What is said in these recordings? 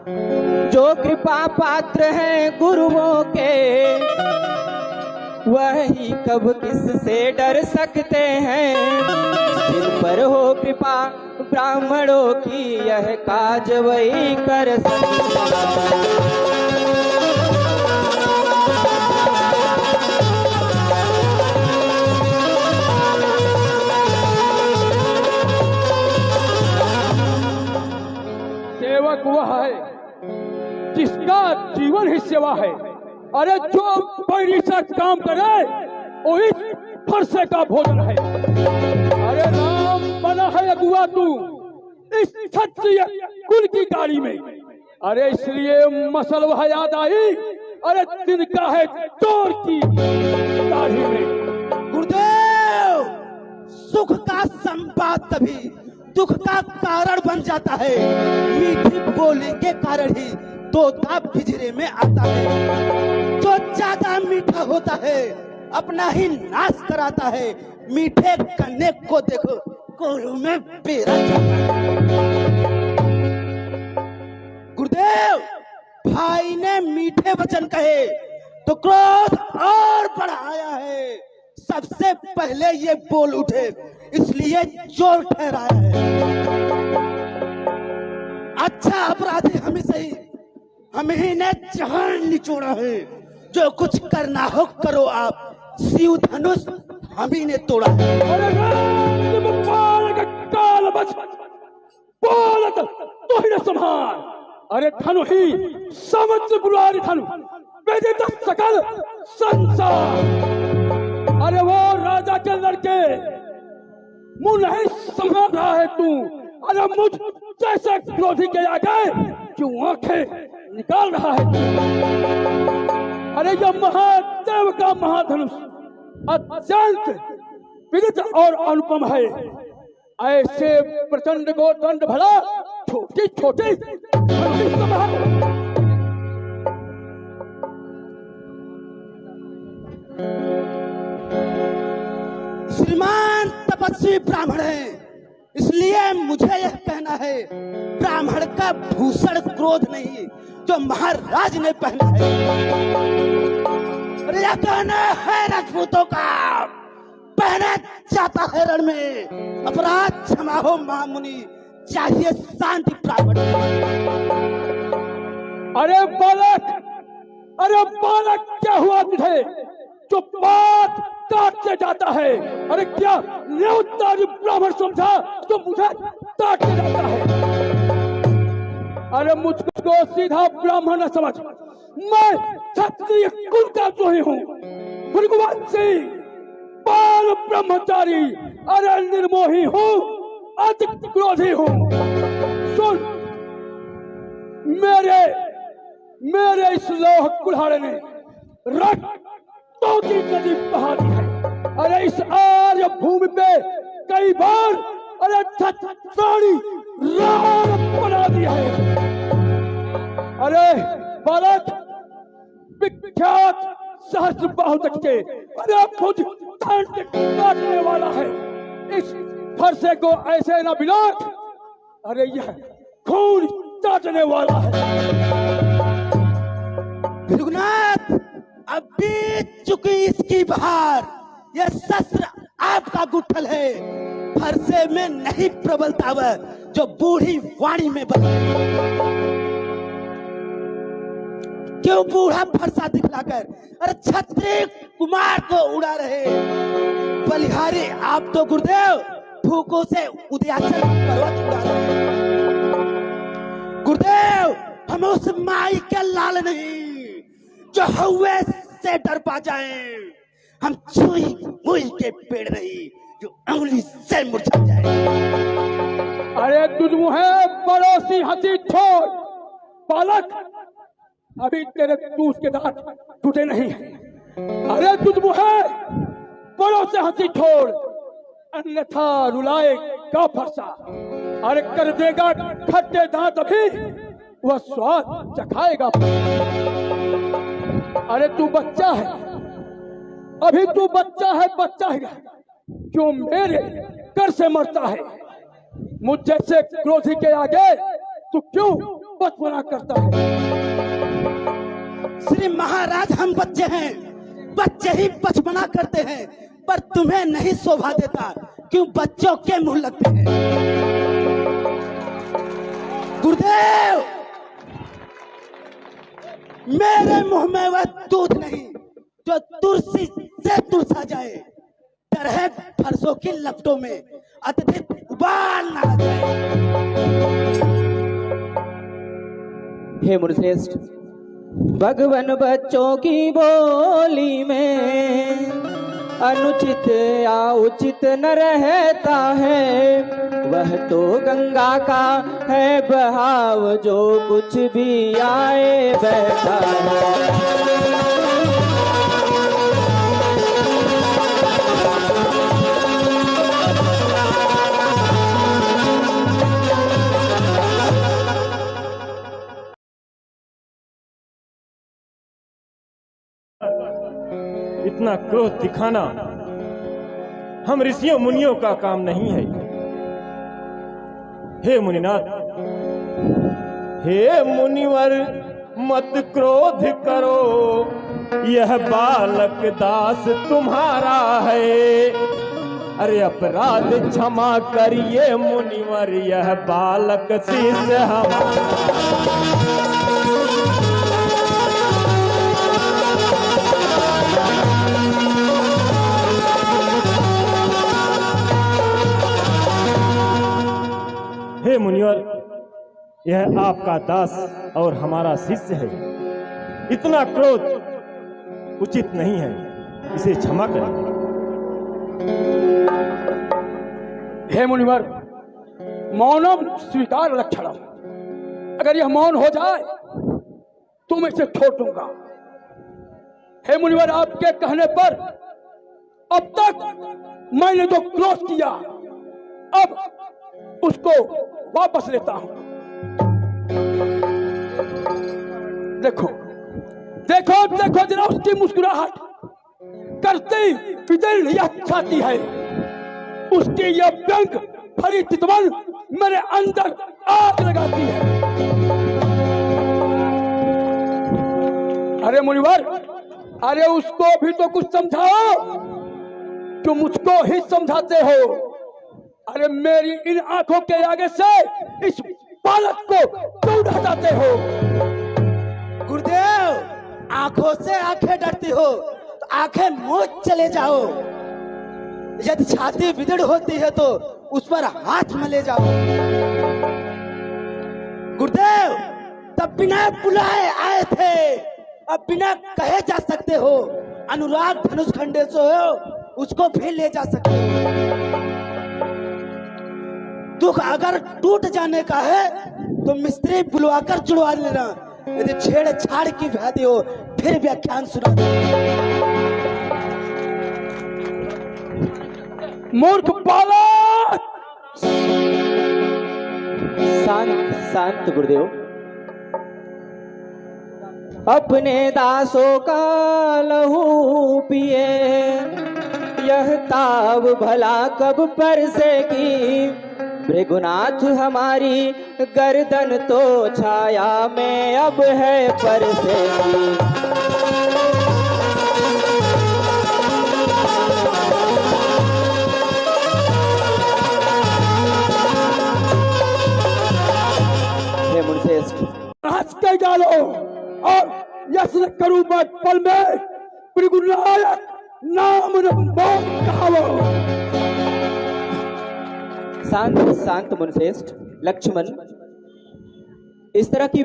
जो कृपा पात्र हैं गुरुओं के, वही कब किससे डर सकते हैं। जिन पर हो कृपा ब्राह्मणों की, यह काज वही कर सकते हैं। सेवक वह है जिसका जीवन ही सेवा है। अरे जो पैरी से काम करे वो इस फरसे का भोजन है। अरे राम बना है अगुआ तू इस क्षत्रिय कुल की गाड़ी में। अरे इसलिए मसल वह याद आई, अरे तिनका है चोर की दाढ़ी में। गुरुदेव, सुख का संपाद तभी दुख का कारण बन जाता है। मीठी बोली के कारण ही तोता पिंजरे में आता है। जो ज्यादा मीठा होता है अपना ही नाश कराता है। मीठे गन्ने को देखो कोरू में पेरा जाता है। गुरुदेव, भाई ने मीठे वचन कहे तो क्रोध और बढ़ाया है। सबसे पहले ये बोल उठे इसलिए चोर ठहराया है। अच्छा अपराधी हम सही, हम ही ने जहान निचोड़ा है। जो कुछ करना हो करो आप, शिव धनुष हम ही ने तोड़ा है। अरे काल बच बोलत तो ही न संभाल। अरे धनु ही समुद्र बुलारी धनु वेदित सकल संसार। अरे वो राजा के लड़के मुंह नहीं संभाल रहा है तू। अरे मुझ जैसे क्रोधी के आगे क्यों आंखें निकाल रहा है तू। अरे यह महादेव का महाधनुष अत्यंत विदित और अनुपम है। ऐसे प्रचंड को दंड भला छोटी छोटी श्रीमान तपस्वी ब्राह्मण है, इसलिए मुझे यह कहना है ब्राह्मण का भूषण क्रोध नहीं जो महाराज ने पहना है। अरे यह कहना है राजपूतों का पहना जाता है रण में। अपराध क्षमा हो महामुनि, चाहिए शांति ब्राह्मण। अरे बालक क्या हुआ तुझे जो बात काटते जाता है। अरे क्या न्योतारी ब्राह्मण समझा तो मुझे काटते जाता है। अरे मुझको सीधा ब्राह्मण न समझ, मैं क्षत्रिय कुल का द्रोही हूँ। भृगुवंशी बाल ब्रह्मचारी, अरे निर्मोही हूँ, अति क्रोधी हूँ। सुन, मेरे इस लोह कुल्हाड़े ने रक्तों की नदी बहा दी है। अरे इस आर्य भूमि पे कई बार अरे छत्राणी राम बना दिया है। अरे बालक विख्यात सहस्त्र बाहु तक के अरे खुद दंड काटने वाला है। इस फरसे को ऐसे न बिलाट, अरे यह खून चाटने वाला है। भृगुनाथ, अब बीत चुकी इसकी बहार। यह शस्त्र आपका गुठल है, फरसे में नहीं प्रबलता वह जो बूढ़ी वाणी में बदले। क्यों बूढ़ा फरसा दिखलाकर अरे क्षत्रिय कुमार को उड़ा रहे। बलिहारी आप तो गुरुदेव फूकों से उदयाचल पर्वत उड़ा रहे। गुरुदेव, हम उस माई के लाल नहीं जो हवे से डर पा जाए। हम छुई मुई के पेड़ नहीं जो अंगुली से मुरझा जाए। अरे तुझ मुहे पड़ोसी हंसी छोड़ बालक, अभी तेरे दूध के दांत टूटे नहीं। अरे तुझ मुहे पड़ोसी हंसी छोड़, अन्यथा रुलाएगा फरसा। अरे कर देगा खट्टे दांत, अभी वह स्वाद चखाएगा। अरे तू बच्चा है, अभी तू बच्चा है क्यों मेरे कर से मरता है। मुझ जैसे क्रोधी के आगे तू क्यों बचपना करता है। श्री महाराज, हम बच्चे हैं, बच्चे ही बचपना करते हैं, पर तुम्हें नहीं शोभा देता, क्यों बच्चों के मुंह लगते हैं। गुरुदेव, मेरे मुंह में वह दूध नहीं जो तुलसी से तुलसा जाए, डर है फरसों की लपटों में अत्यधिक उबाल ना आ जाए। हे मुनिश्रेष्ठ, भगवान बच्चों की बोली में अनुचित या उचित न रहता है, वह तो गंगा का है बहाव, जो कुछ भी आए बहता है। इतना क्रोध दिखाना हम ऋषियों मुनियों का काम नहीं है। हे मुनिनाथ, हे मुनिवर, मत क्रोध करो, यह बालक दास तुम्हारा है। अरे अपराध क्षमा करिए मुनिवर, यह बालक शिष्य हमारा। हे मुनिवर, यह आपका दास और हमारा शिष्य है। इतना क्रोध उचित नहीं है, इसे क्षमा करें। हे मुनिवर, मौनम स्वीकार लक्षणम। अगर यह मौन हो जाए तो मैं इसे छोड़ दूंगा। हे मुनिवर, आपके कहने पर अब तक मैंने जो क्रोध किया, अब उसको वापस लेता हूं। देखो देखो देखो जरा उसकी मुस्कुराहट करती विदीर्ण यह छाती है, उसकी यह व्यंग भरी चितवन मेरे अंदर आग लगाती है। अरे मुनिवर, अरे उसको भी तो कुछ समझाओ, जो मुझको ही समझाते हो। अरे मेरी इन आंखों के आगे से इस बालक को क्यों हटाते हो? गुरुदेव, आंखों से आंखें डरती हो तो आंखें मोच चले जाओ। यदि छाती विदृढ़ होती है तो उस पर हाथ में ले जाओ। गुरुदेव, तब बिना बुलाए आए थे, अब बिना कहे जा सकते हो। अनुराग धनुष खंडे से हो, उसको भी ले जा सकते हो। दुख अगर टूट जाने का है तो मिस्त्री बुलवाकर जुड़वा लेना। यदि छेड़छाड़ की व्याधि हो फिर व्याख्यान सुना दे। मूर्ख बालक! शांत शांत गुरुदेव। अपने दासों का लहू पिए, यह ताव भला कब परसेगी। भृगुनाथ हमारी गर्दन तो छाया में अब है परसेगी। हे मुनिश्रेष्ठ, हंस के डालो और यत्न करूं मैं पल में भृगुनायक नाम कहावो। शांत शांत मुनिश्रेष्ठ। लक्ष्मण, इस तरह की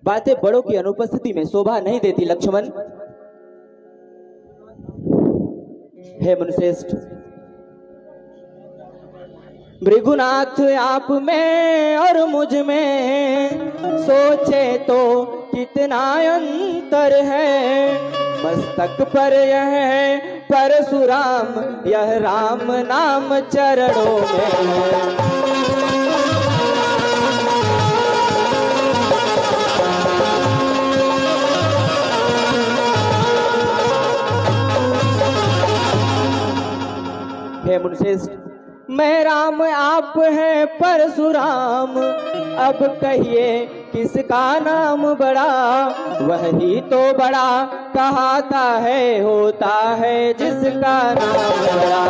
बातें बड़ों की अनुपस्थिति में शोभा नहीं देती। लक्ष्मण, हे मुनिश्रेष्ठ, भृगुनाथ आप में और मुझ में सोचे तो कितना अंतर है। मस्तक पर यह है परशुराम, यह राम नाम चरणों में है। हे मुनिश्रेष्ठ, मैं राम आप हैं परशुराम, अब कहिए किसका नाम बड़ा, वही तो बड़ा कहाता है, होता है जिसका नाम बड़ा।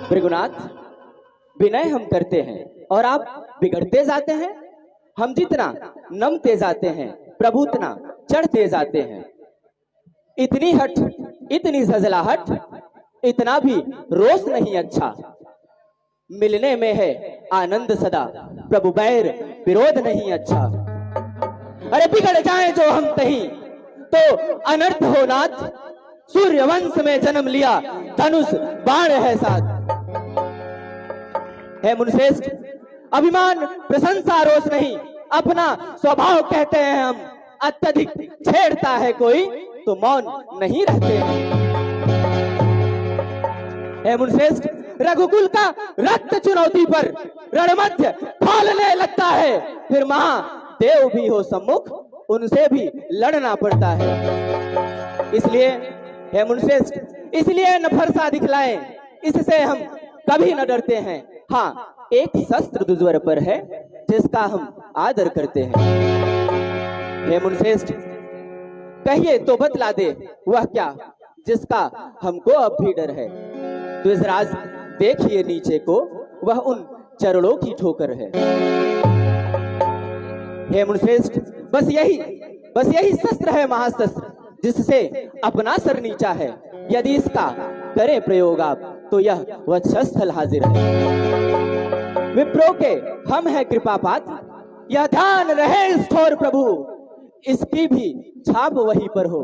भृगुनाथ, विनय हम करते हैं और आप बिगड़ते जाते हैं। हम जितना नमते जाते हैं, प्रभु उतना चढ़ते जाते हैं। इतनी हट, इतनी झजलाहट, इतना भी रोष नहीं अच्छा। मिलने में है आनंद सदा, प्रभु बैर विरोध नहीं अच्छा। अरे बिगड़ जाए जो हम कहीं तो अनर्थ हो नाथ, सूर्य वंश में जन्म लिया, धनुष बाण है साथ। है मुनिश्रेष्ठ, अभिमान प्रशंसा रोष नहीं, अपना स्वभाव कहते हैं हम। अत्यधिक छेड़ता है कोई तो मौन नहीं रहते हैं। है मुनिश्रेष्ठ, रघुकुल का रक्त चुनौती पर रणमध्य खोलने लगता है, फिर महादेव भी हो सम्मुख उनसे भी लड़ना पड़ता है। इसलिए है मुनिश्रेष्ठ, इसलिए न फरसा दिखलाएं, इससे हम कभी न डरते हैं। हाँ, एक शस्त्र दुर्जर पर है जिसका हम आदर करते हैं। हे मुनिश्रेष्ठ, कहिए तो बतला दे वह क्या जिसका हमको अब भी डर है। द्विजराज देखिए नीचे को, वह उन चरणों की ठोकर है। हे मुनिश्रेष्ठ, बस यही शस्त्र है महाशस्त्र, जिससे अपना सर नीचा है। यदि इसका करे प्रयोग आप तो यह वक्षस्थल हाजिर है। विप्रो के हम है कृपापात, यह ध्यान रहे इस ठोर प्रभु, इसकी भी छाप वहीं पर हो।